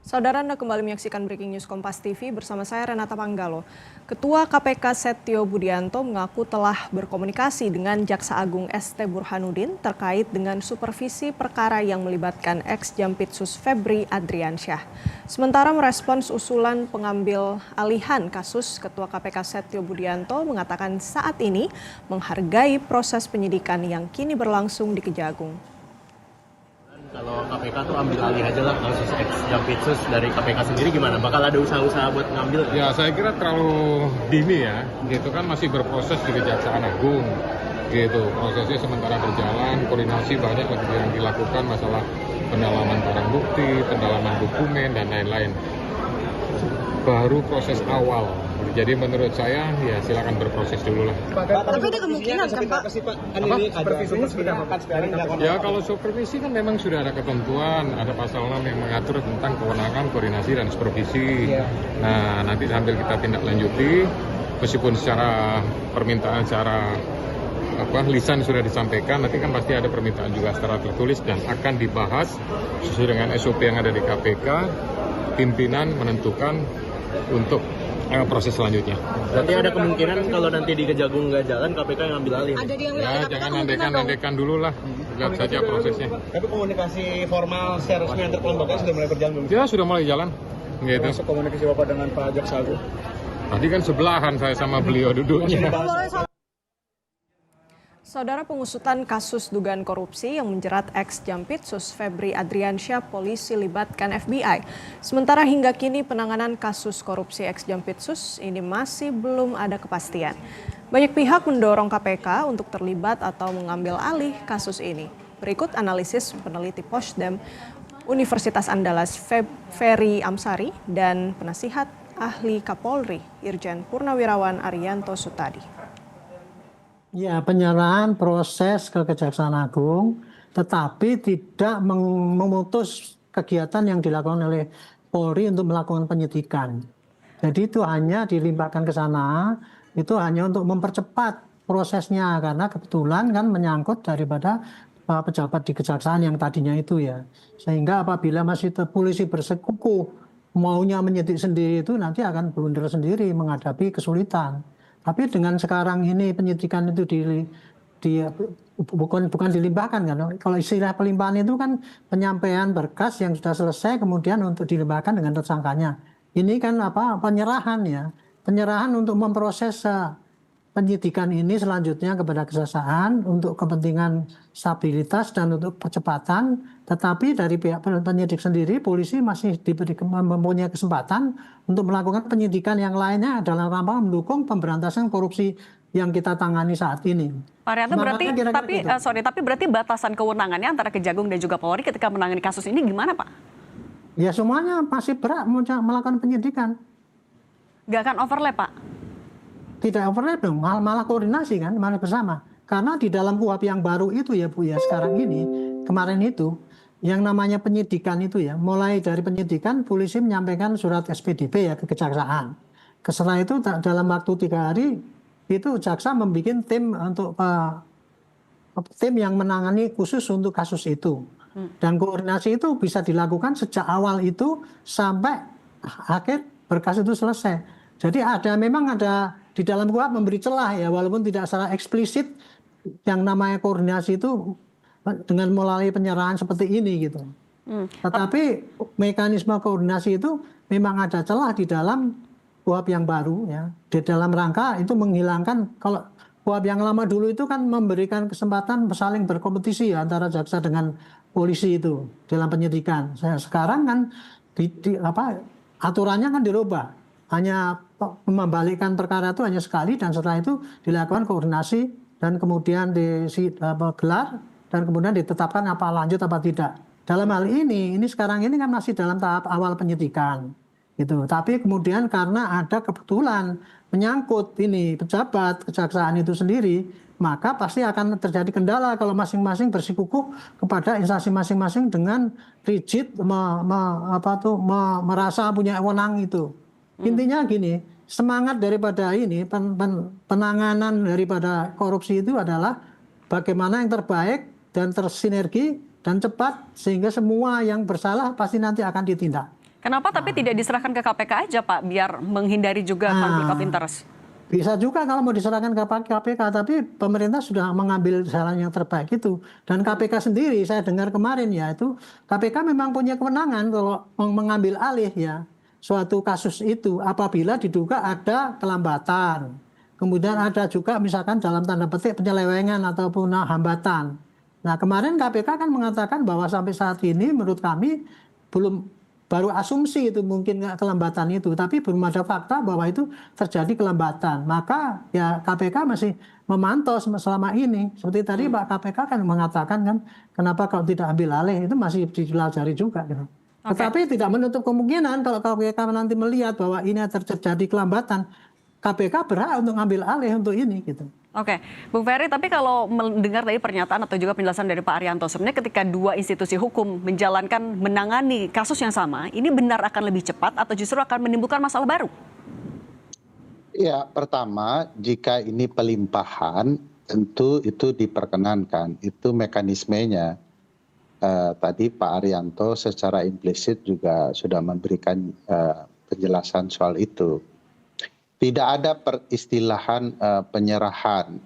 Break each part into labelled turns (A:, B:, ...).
A: Saudara Anda kembali menyaksikan Breaking News Kompas TV bersama saya Renata Panggalo. Ketua KPK Setio Budianto mengaku telah berkomunikasi dengan Jaksa Agung ST Burhanuddin terkait dengan supervisi perkara yang melibatkan ex-Jampitsus Febri Adriansyah. Sementara merespons usulan pengambil alihan kasus, Ketua KPK Setio Budianto mengatakan saat ini menghargai proses penyidikan yang kini berlangsung di Kejagung.
B: Kalau KPK tuh ambil alih aja lah kasus ex-Jampitsus dari KPK sendiri gimana? Bakal ada usaha-usaha buat ngambil?
C: Ya saya kira terlalu dini ya, gitu kan masih berproses di Kejaksaan Agung, gitu. Prosesnya sementara berjalan, koordinasi banyak lagi yang dilakukan masalah pendalaman barang bukti, pendalaman dokumen dan lain-lain. Baru proses awal. Jadi menurut saya ya silakan berproses dulu lah.
D: Tapi ada kemungkinan kan Pak? Supervisinya sudah akan sekarang dilakukan.
C: Ya kalau supervisi kan memang sudah ada ketentuan, ada pasal 6 yang mengatur tentang kewenangan koordinasi dan supervisi. Nah nanti sambil kita tindak lanjuti, meskipun secara permintaan secara lisan sudah disampaikan, nanti kan pasti ada permintaan juga secara tertulis dan akan dibahas sesuai dengan SOP yang ada di KPK. Pimpinan menentukan untuk proses selanjutnya.
B: Berarti ada kemungkinan kalau nanti di Kejagung nggak jalan, KPK yang ambil alih?
C: Ya jangan nandekan dulu lah, lihat saja prosesnya.
D: Tapi komunikasi formal secara resmi antar kelembagaan sudah mulai berjalan belum?
C: Ya sudah mulai jalan. Gitu.
D: Masuk komunikasi Bapak dengan Pak Jaksa Agung?
C: Tadi kan sebelahan saya sama beliau duduknya.
A: Saudara, pengusutan kasus dugaan korupsi yang menjerat ex-Jampitsus Febri Adriansyah polisi libatkan FBI. Sementara hingga kini penanganan kasus korupsi ex-Jampitsus ini masih belum ada kepastian. Banyak pihak mendorong KPK untuk terlibat atau mengambil alih kasus ini. Berikut analisis peneliti Posdem Universitas Andalas Ferry Amsari dan penasihat ahli Kapolri Irjen Purnawirawan Arianto Sutadi.
E: Ya, penyerahan proses ke Kejaksaan Agung, tetapi tidak memutus kegiatan yang dilakukan oleh Polri untuk melakukan penyidikan. Jadi itu hanya dilimpahkan ke sana, itu hanya untuk mempercepat prosesnya, karena kebetulan kan menyangkut daripada pejabat di Kejaksaan yang tadinya itu ya. Sehingga apabila masih polisi bersekukuh maunya menyidik sendiri itu nanti akan blunder sendiri menghadapi kesulitan. Tapi dengan sekarang ini penyidikan itu bukan dilimpahkan kan. Kalau istilah pelimpahan itu kan penyampaian berkas yang sudah selesai kemudian untuk dilimpahkan dengan tersangkanya. Ini kan penyerahan ya. Penyerahan untuk memproses penyidikan ini selanjutnya kepada kejaksaan untuk kepentingan stabilitas dan untuk percepatan, tetapi dari pihak penyidik sendiri polisi masih mempunyai kesempatan untuk melakukan penyidikan yang lainnya dalam rangka mendukung pemberantasan korupsi yang kita tangani saat ini.
F: Pak Arianto, tapi berarti batasan kewenangannya antara Kejagung dan juga Polri ketika menangani kasus ini gimana, Pak?
E: Ya semuanya masih berat melakukan penyidikan.
F: Nggak akan overlap, Pak?
E: Tidak overlap dong, malah koordinasi kan, malah bersama. Karena di dalam KUHP yang baru itu ya Bu ya, sekarang ini, kemarin itu, yang namanya penyidikan itu ya, mulai dari penyidikan polisi menyampaikan surat SPDP ya ke kejaksaan. Setelah itu dalam waktu 3 hari, itu jaksa membuat tim untuk tim yang menangani khusus untuk kasus itu. Dan koordinasi itu bisa dilakukan sejak awal itu sampai akhir berkas itu selesai. Jadi memang ada di dalam KUHP memberi celah ya, walaupun tidak secara eksplisit yang namanya koordinasi itu dengan melalui penyerahan seperti ini gitu. Tetapi mekanisme koordinasi itu memang ada celah di dalam KUHP yang baru ya. Di dalam rangka itu menghilangkan, kalau KUHP yang lama dulu itu kan memberikan kesempatan saling berkompetisi ya, antara jaksa dengan polisi itu dalam penyidikan. Sekarang kan aturannya kan dirubah. Hanya membalikkan perkara itu hanya sekali dan setelah itu dilakukan koordinasi dan kemudian digelar dan kemudian ditetapkan apa lanjut apa tidak. Dalam hal ini sekarang ini kan masih dalam tahap awal penyidikan gitu. Tapi kemudian karena ada kebetulan menyangkut ini pejabat kejaksaan itu sendiri, maka pasti akan terjadi kendala kalau masing-masing bersikukuh kepada instansi masing-masing dengan rigid merasa punya wewenang itu. Intinya gini, semangat daripada ini penanganan daripada korupsi itu adalah bagaimana yang terbaik dan tersinergi dan cepat sehingga semua yang bersalah pasti nanti akan ditindak.
F: Kenapa tapi tidak diserahkan ke KPK aja Pak, biar menghindari juga konflik of interest?
E: Bisa juga kalau mau diserahkan ke KPK, tapi pemerintah sudah mengambil jalan yang terbaik itu. Dan KPK sendiri, saya dengar kemarin ya, itu KPK memang punya kewenangan kalau mengambil alih ya suatu kasus itu apabila diduga ada kelambatan. Kemudian ada juga misalkan dalam tanda petik penyelewengan ataupun hambatan. Nah kemarin KPK kan mengatakan bahwa sampai saat ini menurut kami baru asumsi itu mungkin kelambatan itu, tapi belum ada fakta bahwa itu terjadi kelambatan. Maka ya KPK masih memantau selama ini. Seperti tadi Pak KPK kan mengatakan kan, kenapa kalau tidak ambil alih itu masih dipelajari juga gitu. Tetapi tidak menutup kemungkinan kalau KPK nanti melihat bahwa ini terjadi kelambatan, KPK berhak untuk ambil alih untuk ini gitu.
F: Oke, Bung Ferry, tapi kalau mendengar tadi pernyataan atau juga penjelasan dari Pak Arianto, sebenarnya ketika dua institusi hukum menangani kasus yang sama, ini benar akan lebih cepat atau justru akan menimbulkan masalah baru?
G: Ya, pertama, jika ini pelimpahan, tentu itu diperkenankan, itu mekanismenya. Tadi Pak Arianto secara implisit juga sudah memberikan penjelasan soal itu. Tidak ada peristilahan penyerahan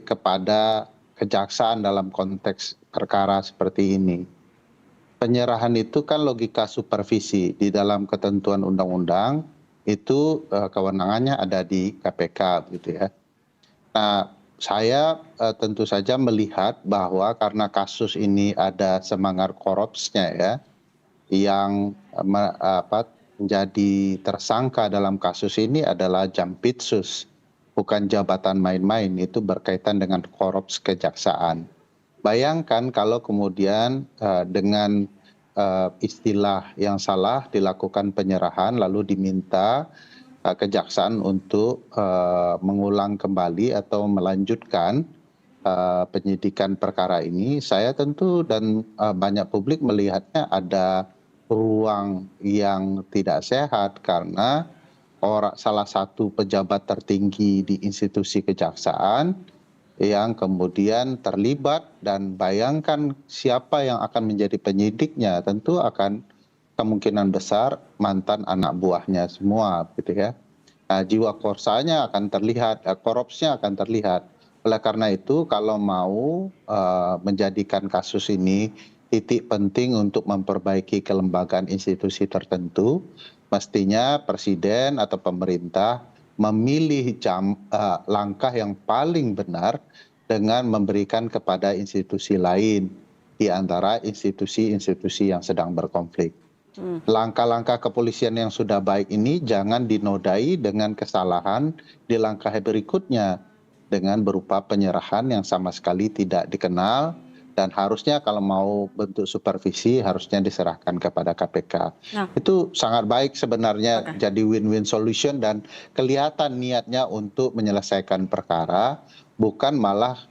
G: kepada kejaksaan dalam konteks perkara seperti ini. Penyerahan itu kan logika supervisi di dalam ketentuan undang-undang itu kewenangannya ada di KPK gitu ya. Nah, saya tentu saja melihat bahwa karena kasus ini ada semangat korupsnya ya, yang menjadi tersangka dalam kasus ini adalah Jampitsus, bukan jabatan main-main, itu berkaitan dengan korups kejaksaan. Bayangkan kalau kemudian dengan istilah yang salah dilakukan penyerahan lalu diminta kejaksaan untuk mengulang kembali atau melanjutkan penyidikan perkara ini. Saya tentu dan banyak publik melihatnya ada ruang yang tidak sehat karena salah satu pejabat tertinggi di institusi kejaksaan yang kemudian terlibat, dan bayangkan siapa yang akan menjadi penyidiknya, tentu akan kemungkinan besar mantan anak buahnya semua gitu ya. Nah, jiwa korsanya akan terlihat, korupsinya akan terlihat. Oleh karena itu kalau mau menjadikan kasus ini titik penting untuk memperbaiki kelembagaan institusi tertentu, mestinya presiden atau pemerintah memilih langkah yang paling benar dengan memberikan kepada institusi lain di antara institusi-institusi yang sedang berkonflik. Langkah-langkah kepolisian yang sudah baik ini jangan dinodai dengan kesalahan di langkah berikutnya dengan berupa penyerahan yang sama sekali tidak dikenal. Dan harusnya kalau mau bentuk supervisi harusnya diserahkan kepada KPK. Nah, itu sangat baik sebenarnya, jadi win-win solution dan kelihatan niatnya untuk menyelesaikan perkara, bukan malah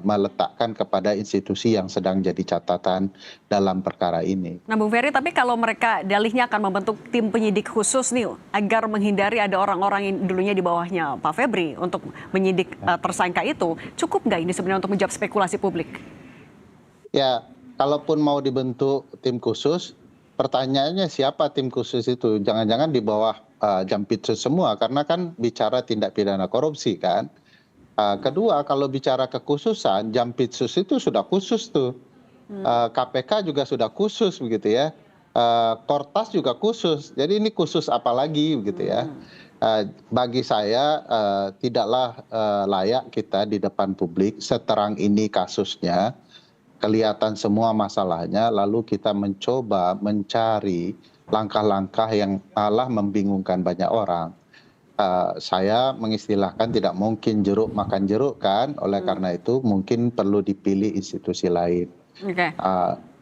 G: meletakkan kepada institusi yang sedang jadi catatan dalam perkara ini.
F: Nah Bung Ferry, tapi kalau mereka dalihnya akan membentuk tim penyidik khusus nih agar menghindari ada orang-orang yang dulunya di bawahnya Pak Febri untuk menyidik tersangka itu, cukup nggak ini sebenarnya untuk menjawab spekulasi publik?
G: Ya, kalaupun mau dibentuk tim khusus, pertanyaannya siapa tim khusus itu? Jangan-jangan di bawah Jampitsus semua, karena kan bicara tindak pidana korupsi kan. Kedua, kalau bicara kekhususan, Jampitsus itu sudah khusus tuh. KPK juga sudah khusus begitu ya. Kortas juga khusus. Jadi ini khusus apa lagi begitu ya. Bagi saya tidaklah layak kita di depan publik seterang ini kasusnya. Kelihatan semua masalahnya, lalu kita mencoba mencari langkah-langkah yang malah membingungkan banyak orang. Saya mengistilahkan tidak mungkin jeruk makan jeruk kan, oleh karena itu mungkin perlu dipilih institusi lain.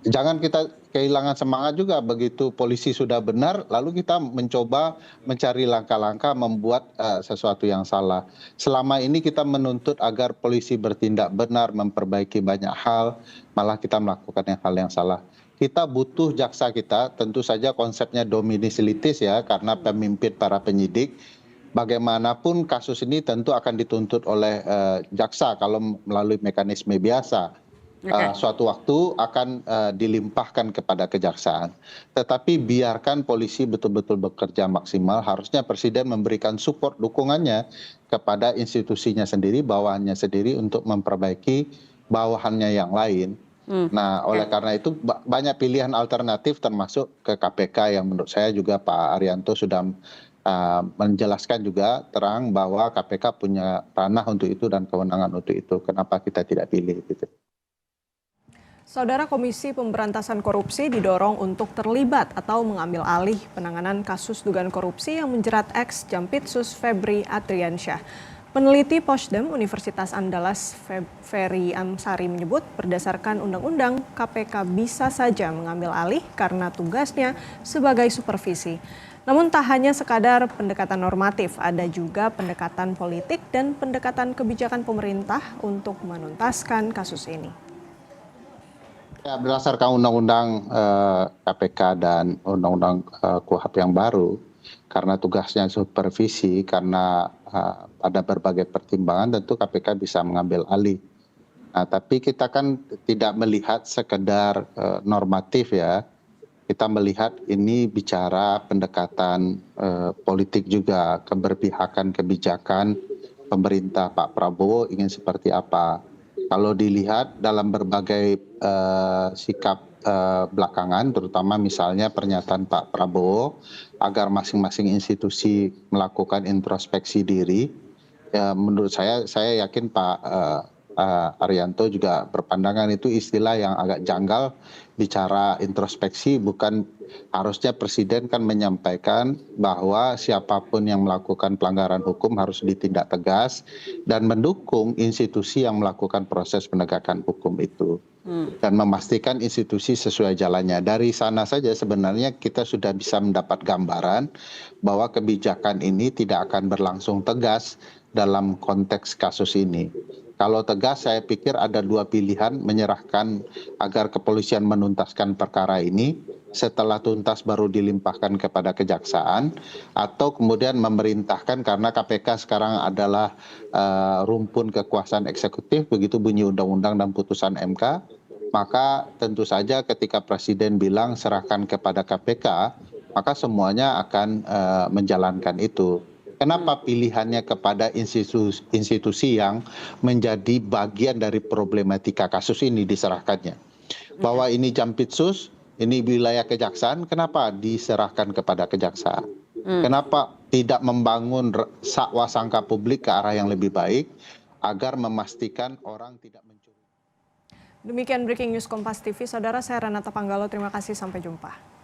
G: Jangan kita kehilangan semangat juga begitu polisi sudah benar, lalu kita mencoba mencari langkah-langkah membuat sesuatu yang salah. Selama ini kita menuntut agar polisi bertindak benar, memperbaiki banyak hal, malah kita melakukan hal yang salah. Kita butuh jaksa kita, tentu saja konsepnya dominisilitis ya, karena pemimpin para penyidik. Bagaimanapun kasus ini tentu akan dituntut oleh jaksa kalau melalui mekanisme biasa. suatu waktu akan dilimpahkan kepada kejaksaan. Tetapi biarkan polisi betul-betul bekerja maksimal, harusnya Presiden memberikan support dukungannya kepada institusinya sendiri, bawahannya sendiri untuk memperbaiki bawahannya yang lain. Nah, oleh karena itu banyak pilihan alternatif termasuk ke KPK yang menurut saya juga Pak Arianto sudah menjelaskan juga terang bahwa KPK punya ranah untuk itu dan kewenangan untuk itu. Kenapa kita tidak pilih gitu.
A: Saudara, Komisi Pemberantasan Korupsi didorong untuk terlibat atau mengambil alih penanganan kasus dugaan korupsi yang menjerat ex-Jampitsus Febri Adriansyah. Peneliti Posdem Universitas Andalas Ferry Amsari menyebut berdasarkan undang-undang KPK bisa saja mengambil alih karena tugasnya sebagai supervisi. Namun tak hanya sekadar pendekatan normatif, ada juga pendekatan politik dan pendekatan kebijakan pemerintah untuk menuntaskan kasus ini.
G: Ya, berdasarkan undang-undang KPK dan undang-undang KUHP yang baru, karena tugasnya supervisi, karena ada berbagai pertimbangan, tentu KPK bisa mengambil alih. Nah, tapi kita kan tidak melihat sekedar normatif ya, kita melihat ini bicara pendekatan politik juga, keberpihakan kebijakan pemerintah Pak Prabowo ingin seperti apa. Kalau dilihat dalam berbagai sikap belakangan, terutama misalnya pernyataan Pak Prabowo agar masing-masing institusi melakukan introspeksi diri, ya menurut saya yakin Pak Arianto juga berpandangan itu istilah yang agak janggal. Bicara introspeksi, bukan harusnya Presiden kan menyampaikan bahwa siapapun yang melakukan pelanggaran hukum harus ditindak tegas dan mendukung institusi yang melakukan proses penegakan hukum itu dan memastikan institusi sesuai jalannya. Dari sana saja sebenarnya kita sudah bisa mendapat gambaran bahwa kebijakan ini tidak akan berlangsung tegas dalam konteks kasus ini. Kalau tegas, saya pikir ada dua pilihan, menyerahkan agar kepolisian menuntaskan perkara ini, setelah tuntas baru dilimpahkan kepada kejaksaan, atau kemudian memerintahkan karena KPK sekarang adalah rumpun kekuasaan eksekutif, begitu bunyi undang-undang dan putusan MK, maka tentu saja ketika Presiden bilang serahkan kepada KPK, maka semuanya akan menjalankan itu. Kenapa pilihannya kepada institusi yang menjadi bagian dari problematika kasus ini diserahkannya? Bahwa ini Jampitsus, ini wilayah kejaksaan, kenapa diserahkan kepada kejaksaan? Kenapa tidak membangun wasangka publik ke arah yang lebih baik agar memastikan orang tidak mencuri?
A: Demikian Breaking News Kompas TV. Saudara, saya Renata Panggalo, terima kasih, sampai jumpa.